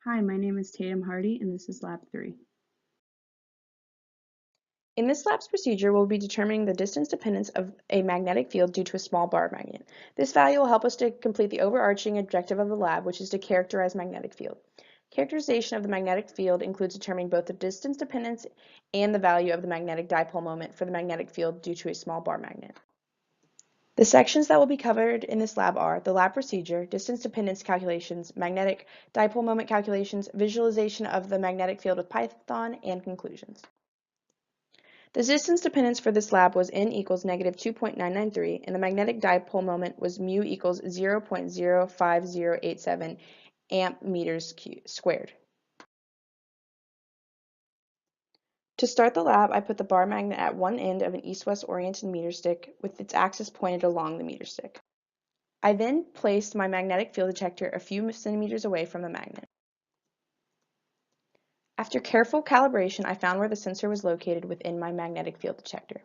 Hi, my name is Tatum Hardy, and this is Lab 3. In this lab's procedure, we'll be determining the distance dependence of a magnetic field due to a small bar magnet. This value will help us to complete the overarching objective of the lab, which is to characterize magnetic field. Characterization of the magnetic field includes determining both the distance dependence and the value of the magnetic dipole moment for the magnetic field due to a small bar magnet. The sections that will be covered in this lab are the lab procedure, distance dependence calculations, magnetic dipole moment calculations, visualization of the magnetic field with Python, and conclusions. The distance dependence for this lab was n equals negative 2.993, and the magnetic dipole moment was mu equals 0.05087 amp meters squared. To start the lab, I put the bar magnet at one end of an east-west oriented meter stick with its axis pointed along the meter stick. I then placed my magnetic field detector a few centimeters away from the magnet. After careful calibration, I found where the sensor was located within my magnetic field detector.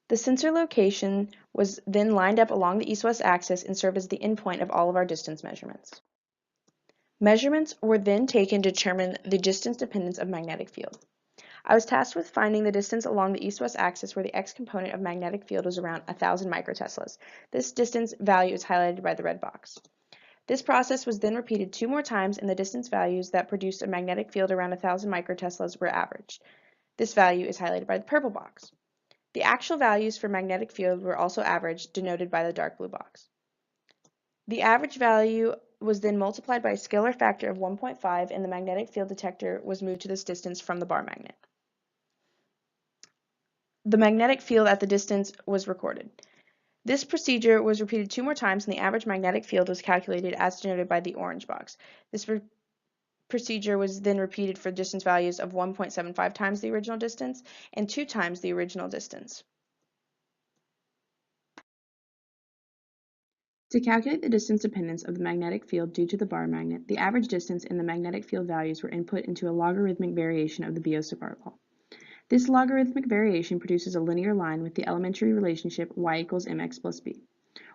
The sensor location was then lined up along the east-west axis and served as the endpoint of all of our distance measurements. Measurements were then taken to determine the distance dependence of magnetic field. I was tasked with finding the distance along the east-west axis where the x component of magnetic field was around 1,000 microteslas. This distance value is highlighted by the red box. This process was then repeated 2 more times, and the distance values that produced a magnetic field around 1,000 microteslas were averaged. This value is highlighted by the purple box. The actual values for magnetic field were also averaged, denoted by the dark blue box. The average value was then multiplied by a scalar factor of 1.5, and the magnetic field detector was moved to this distance from the bar magnet. The magnetic field at the distance was recorded. This procedure was repeated 2 more times, and the average magnetic field was calculated as denoted by the orange box. This procedure was then repeated for distance values of 1.75 times the original distance and 2 times the original distance. To calculate the distance dependence of the magnetic field due to the bar magnet, the average distance and the magnetic field values were input into a logarithmic variation of the Biot-Savart law. This logarithmic variation produces a linear line with the elementary relationship y equals mx plus b,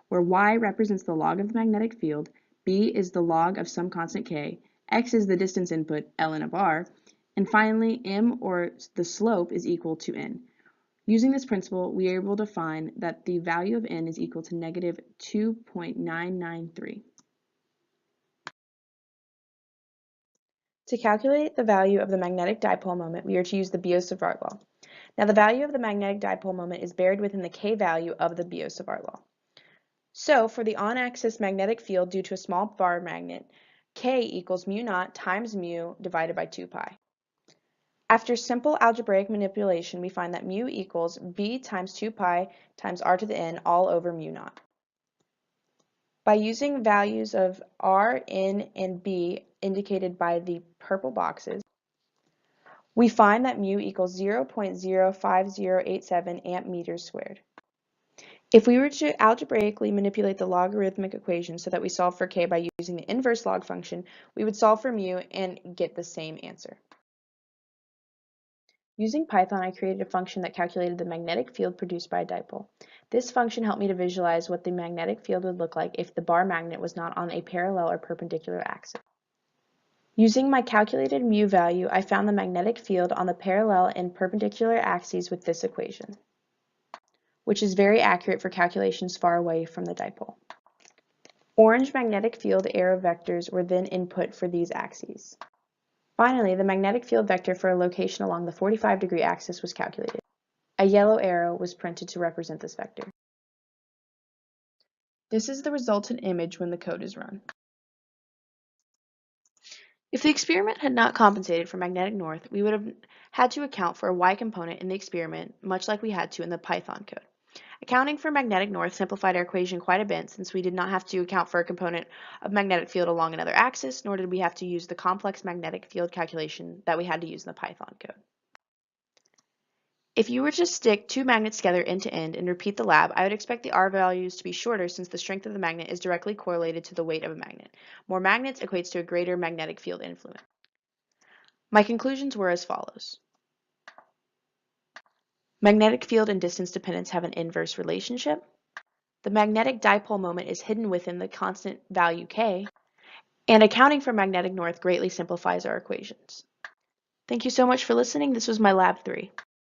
where y represents the log of the magnetic field, b is the log of some constant k, x is the distance input, ln of r, and finally m, or the slope, is equal to n. Using this principle, we are able to find that the value of n is equal to negative 2.993. To calculate the value of the magnetic dipole moment, we are to use the Biot-Savart law. Now, the value of the magnetic dipole moment is buried within the k value of the Biot-Savart law. So, for the on-axis magnetic field due to a small bar magnet, k equals mu naught times mu divided by 2 pi. After simple algebraic manipulation, we find that mu equals b times 2 pi times r to the n all over mu naught. By using values of r, n, and b indicated by the purple boxes, we find that mu equals 0.05087 amp meters squared. If we were to algebraically manipulate the logarithmic equation so that we solve for k by using the inverse log function, we would solve for mu and get the same answer. Using Python, I created a function that calculated the magnetic field produced by a dipole. This function helped me to visualize what the magnetic field would look like if the bar magnet was not on a parallel or perpendicular axis. Using my calculated mu value, I found the magnetic field on the parallel and perpendicular axes with this equation, which is very accurate for calculations far away from the dipole. Orange magnetic field arrow vectors were then input for these axes. Finally, the magnetic field vector for a location along the 45-degree axis was calculated. A yellow arrow was printed to represent this vector. This is the resultant image when the code is run. If the experiment had not compensated for magnetic north, we would have had to account for a y component in the experiment, much like we had to in the Python code. Accounting for magnetic north simplified our equation quite a bit, since we did not have to account for a component of magnetic field along another axis, nor did we have to use the complex magnetic field calculation that we had to use in the Python code. If you were to stick 2 magnets together end to end and repeat the lab, I would expect the R values to be shorter, since the strength of the magnet is directly correlated to the weight of a magnet. More magnets equates to a greater magnetic field influence. My conclusions were as follows. Magnetic field and distance dependence have an inverse relationship. The magnetic dipole moment is hidden within the constant value k, And accounting for magnetic north greatly simplifies our equations. Thank you so much for listening. This was my Lab 3.